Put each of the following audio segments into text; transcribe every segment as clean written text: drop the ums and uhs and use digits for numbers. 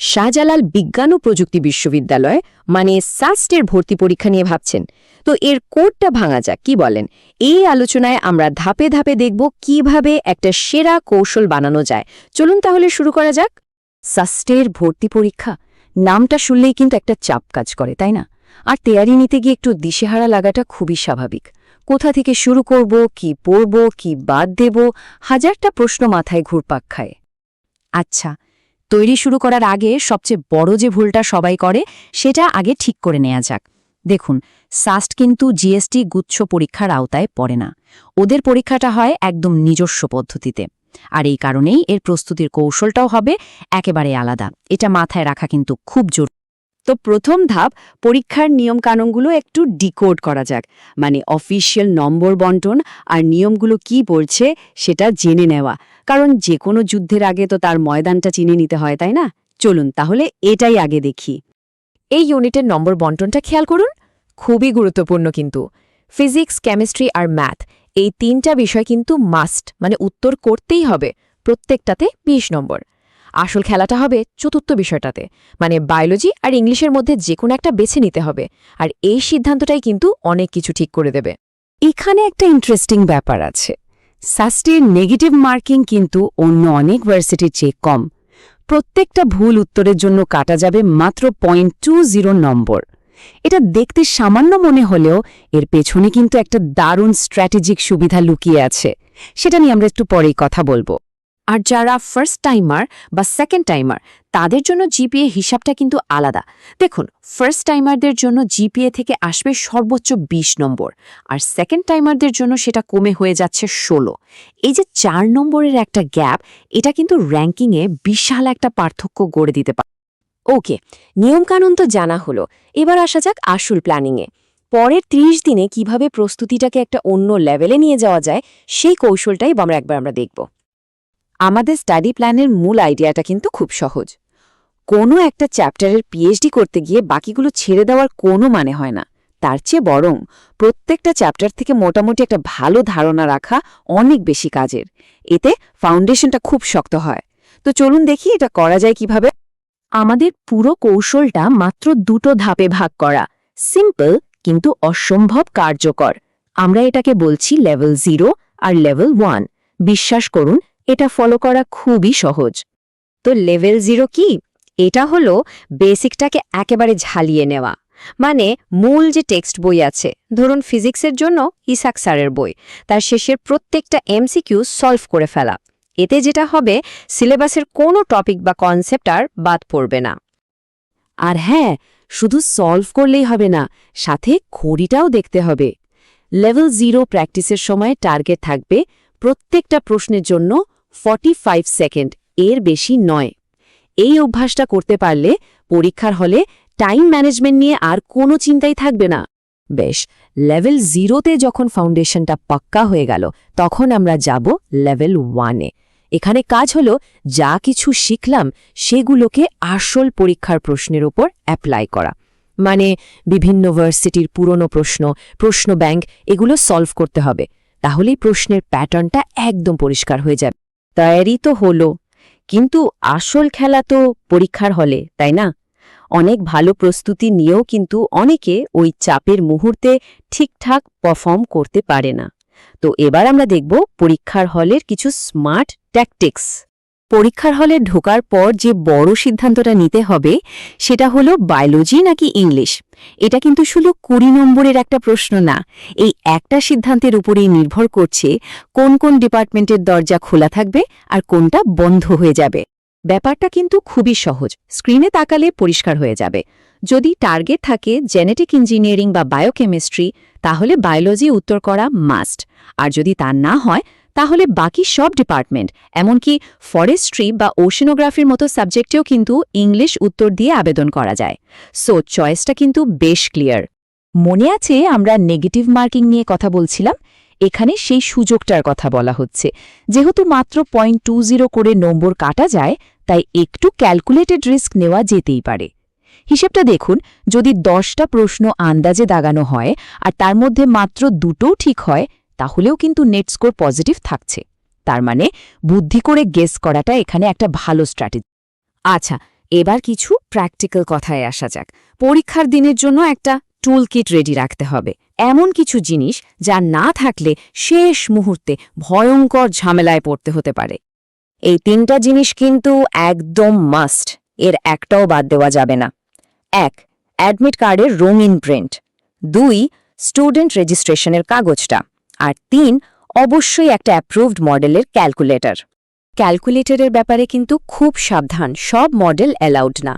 শাহজালাল বিজ্ঞান ও প্রযুক্তি বিশ্ববিদ্যালয় মানে সাস্টের ভর্তি পরীক্ষা নিয়ে ভাবছেন, তো এর কোডটা ভাঙা যাক, কি বলেন? এই আলোচনায় আমরা ধাপে ধাপে দেখব কিভাবে একটা সেরা কৌশল বানানো যায়। চলুন তাহলে শুরু করা যাক। সাস্টের ভর্তি পরীক্ষা নামটা শুনলেই কিন্তু একটা চাপ কাজ করে, তাই না? আর তৈরি নিতে গিয়ে একটু দিশেহারা লাগাটা খুবই স্বাভাবিক। কোথা থেকে শুরু করব, কি পড়ব, কি বাদ দেব, হাজারটা প্রশ্ন মাথায় ঘুরপাক খায়। আচ্ছা, তৈরি শুরু করার আগে সবচেয়ে বড় যে ভুলটা সবাই করে সেটা আগে ঠিক করে নেওয়া যাক। দেখুন, সাস্ট কিন্তু জিএসটি গুচ্ছ পরীক্ষার আওতায় পড়ে না। ওদের পরীক্ষাটা হয় একদম নিজস্ব পদ্ধতিতে, আর এই কারণেই এর প্রস্তুতির কৌশলটাও হবে একেবারে আলাদা। এটা মাথায় রাখা কিন্তু খুব জরুরি। তো প্রথম ধাপ, পরীক্ষার নিয়মকানুনগুলো একটু ডিকোড করা যাক, মানে অফিসিয়াল নম্বর বন্টন আর নিয়মগুলো কি বলছে সেটা জেনে নেওয়া। কারণ যে কোনো যুদ্ধের আগে তো তার ময়দানটা চিনে নিতে হয়, তাই না? চলুন তাহলে এটাই আগে দেখি। এই ইউনিটের নম্বর বন্টনটা খেয়াল করুন, খুবই গুরুত্বপূর্ণ কিন্তু। ফিজিক্স, কেমিস্ট্রি আর ম্যাথ, এই তিনটা বিষয় কিন্তু মাস্ট, মানে উত্তর করতেই হবে। প্রত্যেকটাতে ২০ নম্বর। আসল খেলাটা হবে চতুর্থ বিষয়টাতে, মানে বায়োলজি আর ইংলিশের মধ্যে যে কোনো একটা বেছে নিতে হবে। আর এই সিদ্ধান্তটাই কিন্তু অনেক কিছু ঠিক করে দেবে। এখানে একটা ইন্টারেস্টিং ব্যাপার আছে। সাস্টের নেগেটিভ মার্কিং কিন্তু অন্য অনেক ভার্সিটির চেয়ে কম। প্রত্যেকটা ভুল উত্তরের জন্য কাটা যাবে মাত্র 0.20 নম্বর। এটা দেখতে সামান্য মনে হলেও এর পেছনে কিন্তু একটা দারুণ স্ট্র্যাটেজিক সুবিধা লুকিয়ে আছে। সেটা নিয়ে আমরা একটু পরেই কথা বলবো। আর যারা ফার্স্ট টাইমার বা সেকেন্ড টাইমার, তাদের জন্য জিপিএ হিসাবটা কিন্তু আলাদা। দেখুন, ফার্স্ট টাইমারদের জন্য জিপিএ থেকে আসবে সর্বোচ্চ ২০ নম্বর, আর সেকেন্ড টাইমারদের জন্য সেটা কমে হয়ে যাচ্ছে ১৬। এই যে ৪ নম্বরের একটা গ্যাপ, এটা কিন্তু র্যাঙ্কিংয়ে বিশাল একটা পার্থক্য গড়ে দিতে পারে। ওকে, নিয়মকানুন তো জানা হলো, এবার আসা যাক আসল প্ল্যানিংয়ে। পরের ৩০ দিনে কিভাবে প্রস্তুতিটাকে একটা অন্য লেভেলে নিয়ে যাওয়া যায়, সেই কৌশলটাই আমরা দেখব। আমাদের স্টাডি প্ল্যানের মূল আইডিয়াটা কিন্তু খুব সহজ। কোনো একটা চ্যাপ্টারের পিএইচডি করতে গিয়ে বাকিগুলো ছেড়ে দেওয়ার কোনো মানে হয় না। তার চেয়ে বরং প্রত্যেকটা চ্যাপ্টার থেকে মোটামুটি একটা ভালো ধারণা রাখা অনেক বেশি কাজের। এতে ফাউন্ডেশনটা খুব শক্ত হয়। তো চলুন দেখি এটা করা যায় কিভাবে। আমাদের পুরো কৌশলটা মাত্র দুটো ধাপে ভাগ করা, সিম্পল কিন্তু অসম্ভব কার্যকর। আমরা এটাকে বলছি লেভেল 0 আর লেভেল 1। বিশ্বাস করুন, এটা ফলো করা খুবই সহজ। তো লেভেল 0 কি? এটা হলো বেসিকটাকে একেবারে ঝালিয়ে নেওয়া। মানে মূল যে টেক্সট বই আছে, ধরুন ফিজিক্সের জন্য ইসাক স্যারের বই, তার শেষের প্রত্যেকটা এমসিকিউ সলভ করে ফেলা। এতে যেটা হবে, সিলেবাসের কোনো টপিক বা কনসেপ্ট আর বাদ পড়বে না। আর হ্যাঁ, শুধু সলভ করলেই হবে না, সাথে ঘড়িটাও দেখতে হবে। লেভেল 0 প্র্যাকটিসের সময় টার্গেট থাকবে প্রত্যেকটা প্রশ্নের জন্য 45 সেকেন্ড, এর বেশি নয়। এই অভ্যাসটা করতে পারলে পরীক্ষার হলে টাইম ম্যানেজমেন্ট নিয়ে আর কোনো চিন্তাই থাকবে না। বেশ, লেভেল 0তে যখন ফাউন্ডেশনটা পাক্কা হয়ে গেল, তখন আমরা যাব লেভেল 1-এ। এখানে কাজ হলো যা কিছু শিখলাম সেগুলোকে আসল পরীক্ষার প্রশ্নের উপর অ্যাপ্লাই করা। মানে বিভিন্ন ভার্সিটির পুরনো প্রশ্ন ব্যাংক, এগুলো সলভ করতে হবে। তাহলেই প্রশ্নের প্যাটার্নটা একদম পরিষ্কার হয়ে যাবে। তৈরি তো হলো, কিন্তু আসল খেলা তো পরীক্ষার হলে, তাই না? অনেক ভালো প্রস্তুতি নিয়েও কিন্তু অনেকে ওই চাপের মুহূর্তে ঠিকঠাক পারফর্ম করতে পারে না। তো এবার আমরা দেখব পরীক্ষার হলের কিছু স্মার্ট ট্যাকটিক্স। পরীক্ষার হলে ঢোকার পর যে বড় সিদ্ধান্তটা নিতে হবে, সেটা হলো বায়োলজি নাকি ইংলিশ। এটা কিন্তু শুধু ২০ নম্বরের একটা প্রশ্ন না। এই একটা সিদ্ধান্তের উপরেই নির্ভর করছে কোন কোন ডিপার্টমেন্টের দরজা খোলা থাকবে আর কোনটা বন্ধ হয়ে যাবে। ব্যাপারটা কিন্তু খুবই সহজ, স্ক্রিনে তাকালে পরিষ্কার হয়ে যাবে। যদি টার্গেট থাকে জেনেটিক ইঞ্জিনিয়ারিং বা বায়োকেমিস্ট্রি, তাহলে বায়োলজি উত্তর করা মাস্ট। আর যদি তা না হয়, তাহলে বাকি সব ডিপার্টমেন্ট, এমনকি ফরেস্ট্রি বা ওশেনোগ্রাফির মতো সাবজেক্টেও কিন্তু ইংলিশ উত্তর দিয়ে আবেদন করা যায়। সো চয়েসটা কিন্তু বেশ ক্লিয়ার। মনে আছে আমরা নেগেটিভ মার্কিং নিয়ে কথা বলছিলাম? এখানে সেই সুযোগটার কথা বলা হচ্ছে। যেহেতু মাত্র 0.20 করে নম্বর কাটা যায়, তাই একটু ক্যালকুলেটেড রিস্ক নেওয়া যেতেই পারে। হিসেবটা দেখুন, যদি 10টা প্রশ্ন আন্দাজে দাগানো হয় আর তার মধ্যে মাত্র দুটোও ঠিক হয়, তাহলেও কিন্তু নেট স্কোর পজিটিভ থাকছে। তার মানে বুদ্ধি করে গেস করাটা এখানে একটা ভালো স্ট্র্যাটেজি। আচ্ছা, এবার কিছু প্র্যাকটিক্যাল কথায় আসা যাক। পরীক্ষার দিনের জন্য একটা টুল কিট রেডি রাখতে হবে, এমন কিছু জিনিস যা না থাকলে শেষ মুহূর্তে ভয়ঙ্কর ঝামেলায় পড়তে হতে পারে। এই 3টা জিনিস কিন্তু একদম মাস্ট, এর একটাও বাদ দেওয়া যাবে না। 1. অ্যাডমিট কার্ডের রঙিন প্রিন্ট। 2. স্টুডেন্ট রেজিস্ট্রেশনের কাগজটা। আর 3. অবশ্যই একটা অ্যাপ্রুভড মডেলের ক্যালকুলেটর। ক্যালকুলেটরের ব্যাপারে কিন্তু খুব সাবধান, সব মডেল অ্যালাউড না।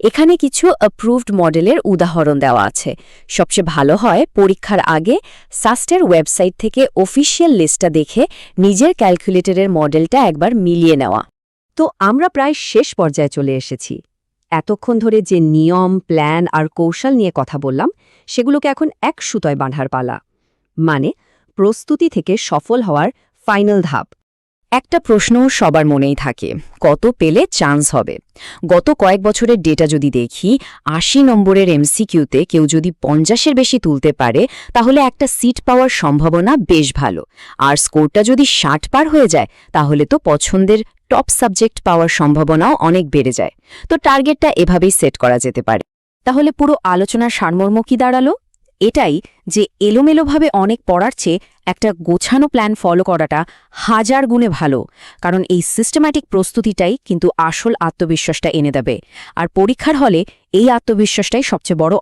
এখানে কিছু অ্যাপ্রুভড মডেলের উদাহরণ দেওয়া আছে। সবচেয়ে ভালো হয় পরীক্ষার আগে সাস্টের ওয়েবসাইট থেকে অফিসিয়াল লিস্টটা দেখে নিজের ক্যালকুলেটরের মডেলটা একবার মিলিয়ে নেওয়া। তো আমরা প্রায় শেষ পর্যায়ে চলে এসেছি। এতক্ষণ ধরে যে নিয়ম, প্ল্যান আর কৌশল নিয়ে কথা বললাম, সেগুলোকে এখন এক সুতোয় বাঁধার পালা। মানে প্রস্তুতি থেকে সফল হওয়ার ফাইনাল ধাপ। একটা প্রশ্ন সবার মনেই থাকে, কত পেলে চান্স হবে? গত কয়েক বছরের ডেটা যদি দেখি, ৮০ নম্বরের এমসিকিউতে কেউ যদি ৫০-এর বেশি তুলতে পারে, তাহলে একটা সিট পাওয়ার সম্ভাবনা বেশ ভালো। আর স্কোরটা যদি ৬০ পার হয়ে যায়, তাহলে তো পছন্দের টপ সাবজেক্ট পাওয়ার সম্ভাবনাও অনেক বেড়ে যায়। তো টার্গেটটা এভাবেই সেট করা যেতে পারে। তাহলে পুরো আলোচনার সারমর্ম কি দাঁড়ালো? এটাই যে এলোমেলোভাবে অনেক পড়ার চেয়ে একটা গোছানো প্ল্যান ফলো করাটা 1000 গুণে ভালো, কারণ এই সিস্টেম্যাটিক প্রস্তুতিটাই কিন্তু আসল আত্মবিশ্বাসটা এনে দেবে। আর পরীক্ষার হলে এই আত্মবিশ্বাসটাই সবচেয়ে বড়